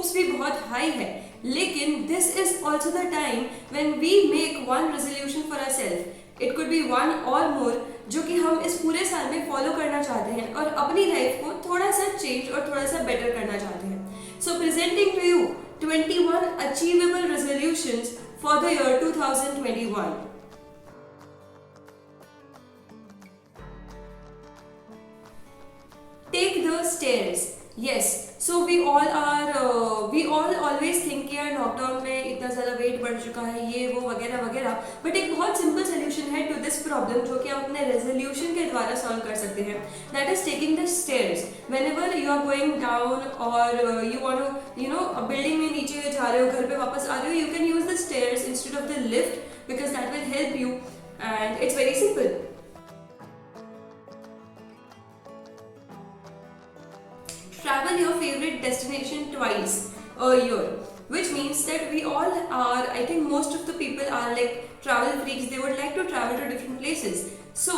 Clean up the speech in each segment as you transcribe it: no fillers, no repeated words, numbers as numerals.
Hopes भी बहुत high है, लेकिन this is also the time when we make one resolution for our self, it could be one or more, जो कि हम इस पूरे साल में फॉलो करना चाहते हैं और अपनी लाइफ को थोड़ा सा चेंज और थोड़ा सा बेटर करना चाहते हैं। So presenting to you 21 achievable resolutions for the year 2021। Take the stairs. Yes, so we all always think कि यार लॉकडाउन में इतना ज़्यादा वेट बढ़ चुका है, ये वो वगैरह वगैरह, बट एक बहुत सिंपल सोल्यूशन है टू दिस प्रॉब्लम जो कि आप अपने रेजोल्यूशन के द्वारा सॉल्व कर सकते हैं। That is taking the stairs. Whenever you are going down or you want to building में नीचे जा रहे हो, घर पे वापस आ रहे हो, you can use the stairs instead of the lift because that will help you and it's very simple. Travel your favorite destination twice a year, which means that we all are, I think most of the people are like travel freaks. They would like to travel to different places. So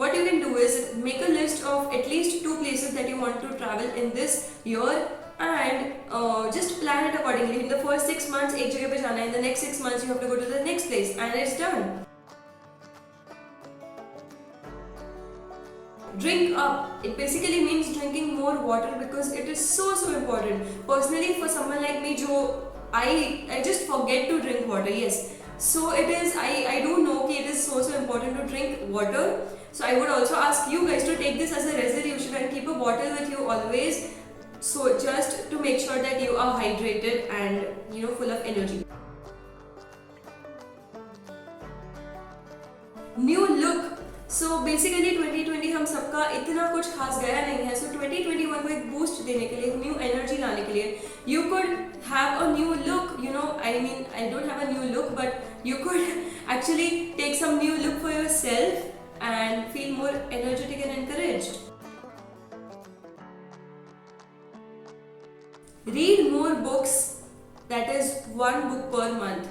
what you can do is make a list of at least 2 places that you want to travel in this year and just plan it accordingly. In the first 6 months एक जगह पे जाना है, in the next 6 months you have to go to the next place and it's done. Drink up. It basically means drinking more water because it is so important. Personally, for someone like me, जो I just forget to drink water. Yes, so it is. I do know कि it is so important to drink water. So I would also ask you guys to take this as a resolution and keep a bottle with you always. So just to make sure that you are hydrated and full of energy. New look. So basically 2020 हम सबका इतना कुछ खास गया नहीं है, सो 2021 को एक बूस्ट देने के लिए, न्यू एनर्जी लाने के लिए you could have a new look, I don't have a new look but you could actually take some new look for your self and feel more energetic and encouraged. Read more books, that is 1 book per month.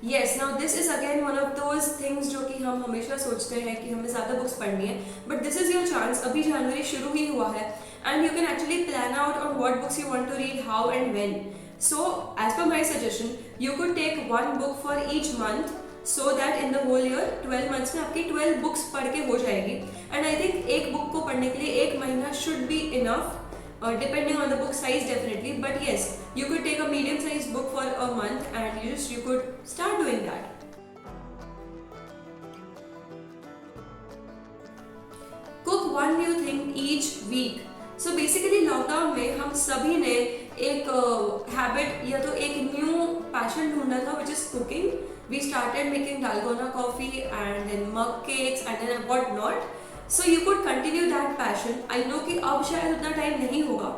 Yes, now this is again one of those things जो कि हम हमेशा सोचते हैं कि हमें ज़्यादा books पढ़नी है, but this is your chance. अभी जनवरी शुरू ही हुआ है and you can actually plan out on what books you want to read, how and when. So as per my suggestion, you could take 1 book for each month so that in the whole year 12 months में आपकी 12 books पढ़ के हो जाएगी and I think एक book को पढ़ने के लिए 1 महीना should be enough. Depending on the book size definitely, but yes, you could take a medium sized book for a month and you could start doing that. Cook one new thing each week. So basically lockdown में हम सभी ने एक habit या तो एक new passion ढूंढा था which is cooking. We started making dalgona coffee and then mug cakes and then what not. So you could continue that passion. I know कि अब शायद उतना टाइम नहीं होगा,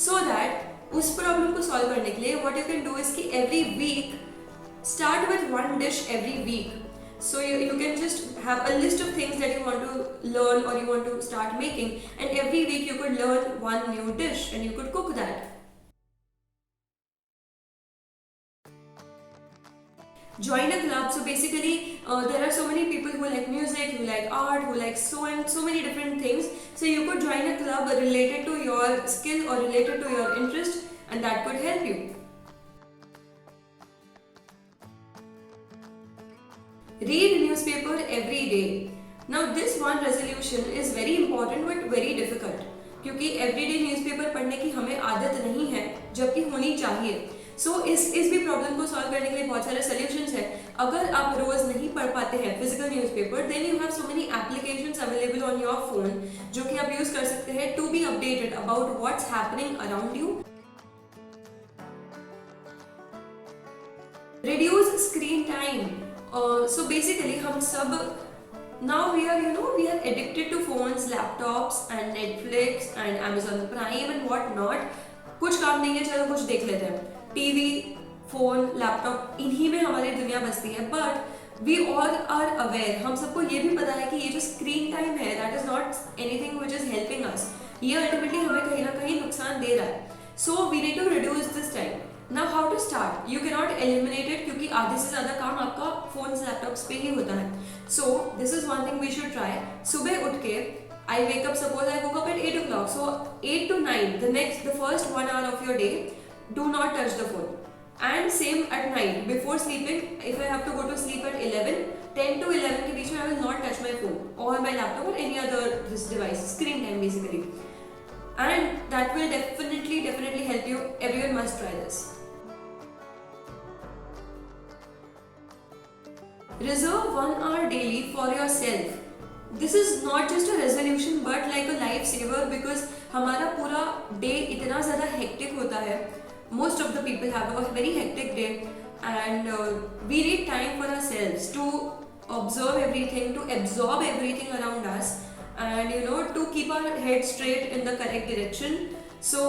so that उस प्रॉब्लम को सॉल्व करने के लिए what you can do is कि every week start with 1 dish every week. So you can just have a list of things that you want to learn or you want to start making, and every week you could learn 1 new dish and you could cook that. Join a club. So basically there are so many people who like music, who like art, who like so many different things. So you could join a club related to your skill or related to your interest and that could help you. Read newspaper every day. Now this one resolution is very important but very difficult क्योंकि everyday newspaper पढ़ने की हमें आदत नहीं है जबकि होनी चाहिए। सो इस भी प्रॉब्लम को सॉल्व करने के लिए बहुत सारे सोल्यूशंस हैं। अगर आप रोज नहीं पढ़ पाते हैं physical newspaper, then you have so many applications available on your phone जो कि आप यूज कर सकते हैं to be updated about what's happening around you. Reduce screen time. So basically हम सब now we are addicted to phones, laptops and Netflix and Amazon Prime and what not. कुछ काम नहीं है, चलो कुछ देख लेते हैं। टीवी, फोन, लैपटॉप, इन्हीं में हमारी दुनिया बसती है, but we all are aware, हम सबको ये भी पता है कि ये जो स्क्रीन टाइम है that is not anything which is helping us, ये अल्टीमेटली हमें कहीं ना कहीं नुकसान दे रहा है। So we need to reduce this time. Now how to start? You can not eliminate it क्योंकि आधे से ज्यादा काम आपका फोन लैपटॉप्स पे ही होता है। So this is one thing we should try. सुबह उठ के I wake up, suppose I woke up at 8 o'clock, so 8 to 9, the first 1 hour of your day, do not touch the phone. And same at night, before sleeping, if I have to go to sleep at 11, 10 to 11 के बीच में I will not touch my phone or my laptop or any other this device, screen time basically. And that will definitely help you. Everyone must try this. Reserve 1 hour daily for yourself. This is not just a resolution but like a lifesaver because हमारा पूरा day इतना ज़्यादा hectic होता है. Most of the people have a very hectic day and we need time for ourselves to observe everything, to absorb everything around us and to keep our head straight in the correct direction. So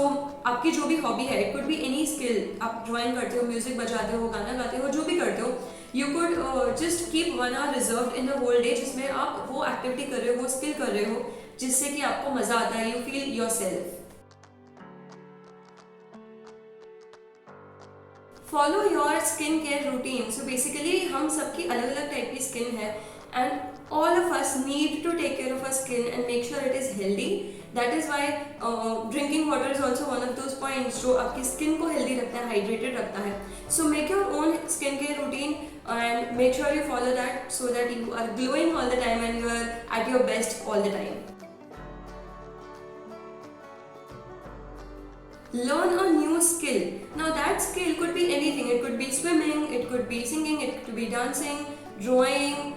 आपकी जो भी hobby है, it could be any skill, आप drawing करते हो, music बजाते हो, गाना गाते हो, जो भी करते हो, you could just keep 1 hour reserved in the whole day जिसमें आप वो activity कर रहे हो, वो skill कर रहे हो जिससे कि आपको मजा आता है, you feel yourself. Follow your skin care routine. So basically हम सबकी अलग अलग टाइप की स्किन है and all of us need to take care of our skin and make sure it is healthy. That is why drinking water is also one of those points जो आपकी skin को healthy रखता है, hydrated रखता है. So make your own skin care routine and make sure you follow that so that you are glowing all the time and you are at your best all the time. Learn a new skill. Now that skill could be anything. It could be swimming, it could be singing, it could be dancing, drawing,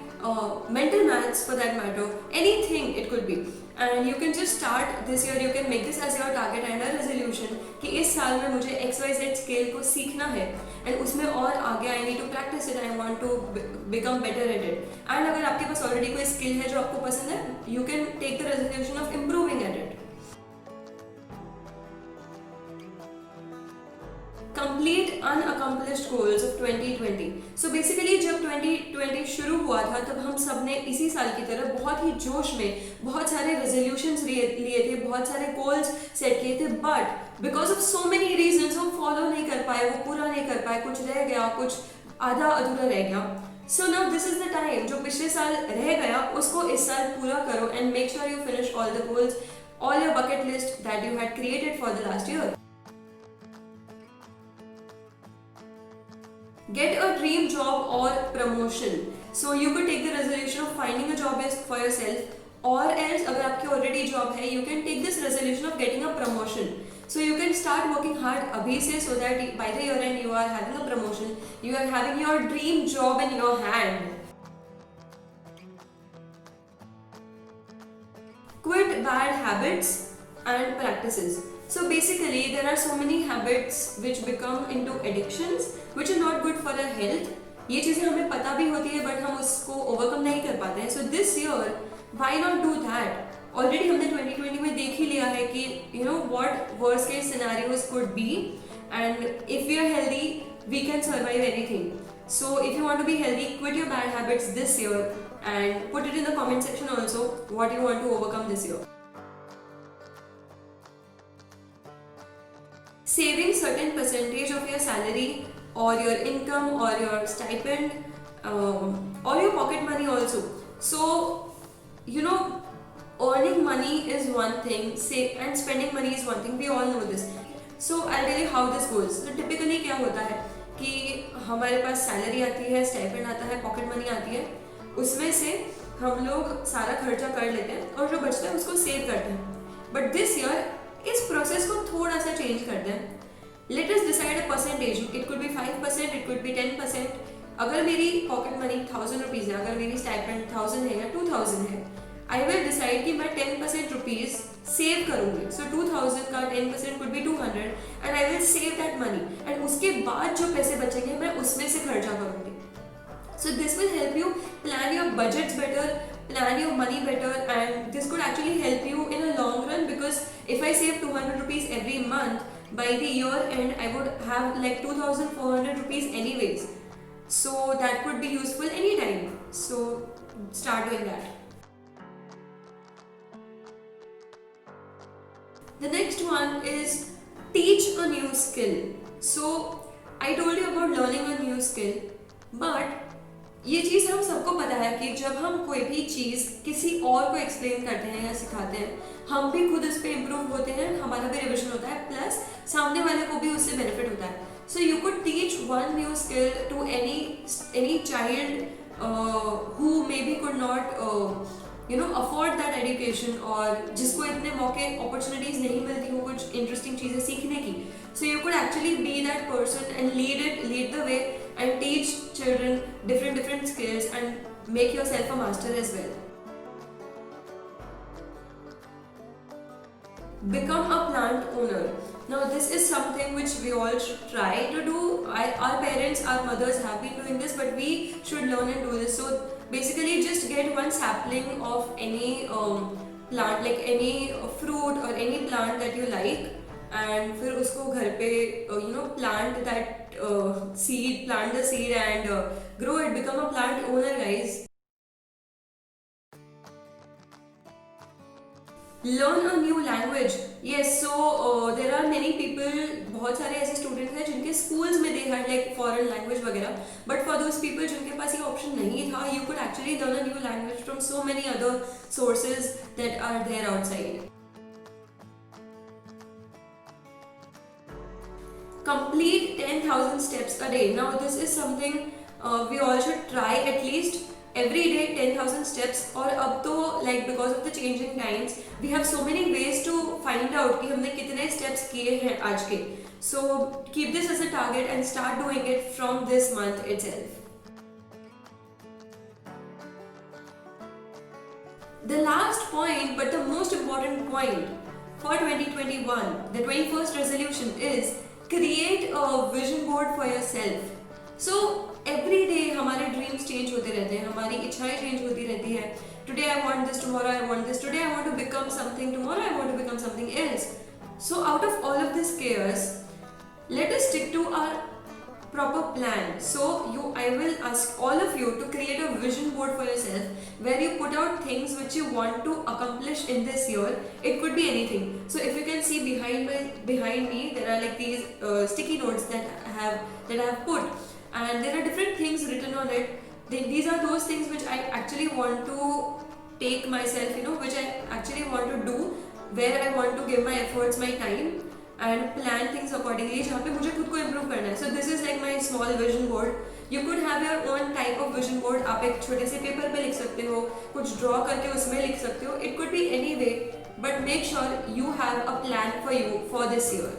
mental maths for that matter. Anything it could be. And you can just start this year. You can make this as your target and a resolution कि इस साल में मुझे XYZ skill को सीखना है and उसमें और आगे I need to practice it. I want to become better at it. And अगर आपके पास already कोई skill है जो आपको पसंद है, you can take the resolution of improving at it. Complete unaccomplished goals of 2020. So basically जब 2020 शुरू हुआ था तब हम सब ने इसी साल की तरह बहुत ही जोश में बहुत सारे resolutions लिए थे, बहुत सारे goals set किए थे, but because of so many reasons हम follow नहीं कर पाए, वो पूरा नहीं कर पाए, कुछ रह गया, कुछ आधा अधूरा रह गया. So now this is the time जो पिछले साल रह गया उसको इस साल पूरा करो and make sure you finish all the goals, all your bucket list that you had created for the last year. Get a dream job or promotion. So you could take the resolution of finding a job for yourself, or else अगर आपकी already job है, you can take this resolution of getting a promotion. So you can start working hard अभी से so that by the year end you are having a promotion, you are having your dream job in your hand. Quit bad habits and practices. So basically there are so many habits which become into addictions which are not good for our health. ये चीज़ें हमें पता भी होती है but हम उसको overcome नहीं कर पाते हैं. So this year why not do that? Already हमने 2020 में देख ही लिया है कि what worst case scenarios could be and if we are healthy we can survive anything. So if you want to be healthy, quit your bad habits this year and put it in the comment section also what you want to overcome this year. Saving certain percentage of your salary or your income or your stipend or your pocket money also. So earning money is one thing, and spending money is one thing. We all know this. So I'll tell you how this goes. So typically क्या होता है कि हमारे पास salary आती है, stipend आता है, pocket money आती है, उसमें से हम लोग सारा खर्चा कर लेते हैं और जो बचता है उसको सेव करते हैं. बट दिस ईयर इस प्रोसेस को थोड़ा सा चेंज करते हैं. Let us decide a percentage. It could B 5%, it could B 10%. अगर मेरी पॉकेट मनी 1000 रुपीज़ है, अगर मेरी स्टाइपेंड 1000 है या 2000 है, आई विल डिसाइड कि मैं 10% रुपीज़ सेव करूंगी. सो 2000 का 10% could be 200 and I will save that money and उसके बाद जो पैसे बचेंगे मैं उसमें से खर्चा करूंगी. So this will help you plan your budgets better, plan your money better, and this could actually help you in a long run because if I save 200 rupees every month, by the year end I would have like 2400 rupees anyways. So that could be useful anytime. So start doing that. The next one is teach a new skill. So I told you about learning a new skill, but ये चीज़ हम सबको पता है कि जब हम कोई भी चीज़ किसी और को एक्सप्लेन करते हैं या सिखाते हैं हम भी खुद उस पर इम्प्रूव होते हैं, हमारा भी रिविजन होता है, प्लस सामने वाले को भी उससे बेनिफिट होता है. So you could teach one new skill to any child who maybe could not afford that education, और जिसको इतने मौके opportunities नहीं मिलती हो कुछ interesting चीज़ें सीखने की. So you could actually be that person and lead the way and teach children different skills and make yourself a master as well. Become a plant owner. Now this is something which we all should try to do. Our parents, our mothers have been doing this, but we should learn and do this. So basically just get one sapling of any plant, like any fruit or any plant that you like, and फिर उसको घर पे plant that seed, plant the seed and grow it. Become a plant owner, guys. Learn a new language. Yes, so there are many people, बहुत सारे ऐसे students हैं जिनके schools में they had like foreign language वगैरह, but for those people जिनके पास ये option नहीं था, you could actually learn a new language from so many other sources that are there outside. Complete 10,000 steps a day. Now this is something we all should try at least. Every day 10,000 steps. और अब तो like because of the changing times we have so many ways to find out कि हमने कितने steps किए हैं आज के. So keep this as a target and start doing it from this month itself. The last point, but the most important point for 2021, the 21st resolution is create a vision board for yourself. So every day हमारे dreams change होते रहते हैं, हमारी इच्छाएं change होती रहती है. Today I want this, tomorrow I want this, today I want to become something, tomorrow I want to become something else. So out of all of this chaos, let us stick to our proper plan. So I will ask all of you to create a vision board for yourself where you put out things which you want to accomplish in this year. It could be anything. So if you can see behind me, there are like these sticky notes that I have put. And there are different things written on it. These are those things which I actually want to take myself, which I actually want to do, where I want to give my efforts, my time and plan things accordingly, जहाँ पे मुझे खुद को improve करना है. So this is like my small vision board. You could have your own type of vision board. आप एक छोटे से पेपर पे लिख सकते हो, कुछ draw करके उसमें लिख सकते हो. It could be any way, but make sure you have a plan for you for this year.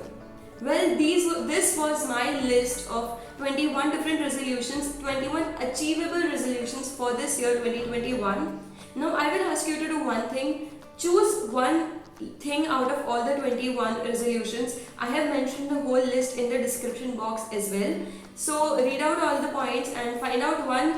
Well, this was my list of 21 different resolutions, 21 achievable resolutions for this year 2021. Now I will ask you to do one thing. Choose one thing out of all the 21 resolutions. I have mentioned the whole list in the description box as well. So read out all the points and find out one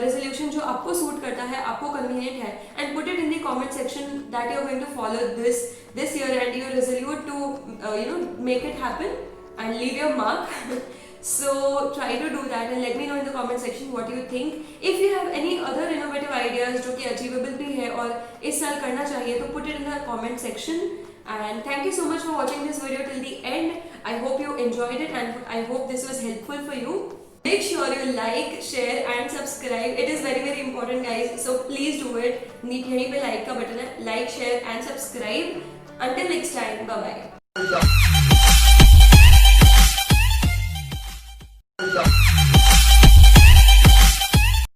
resolution जो आपको suit करता है, आपको convenient है, and put it in the comment section that you are going to follow this year and you resolute to make it happen and leave your mark. So try to do that and let me know in the comment section what you think. If you have any other innovative ideas जो कि achievable भी है और इस साल करना चाहिए, तो put it in the comment section. And thank you so much for watching this video till the end. I hope you enjoyed it and I hope this was helpful for you. Make sure you like, share and subscribe. It is very important, guys. So please do it. यहीं पे like का button है. Like, share and subscribe. Until next time. Bye bye.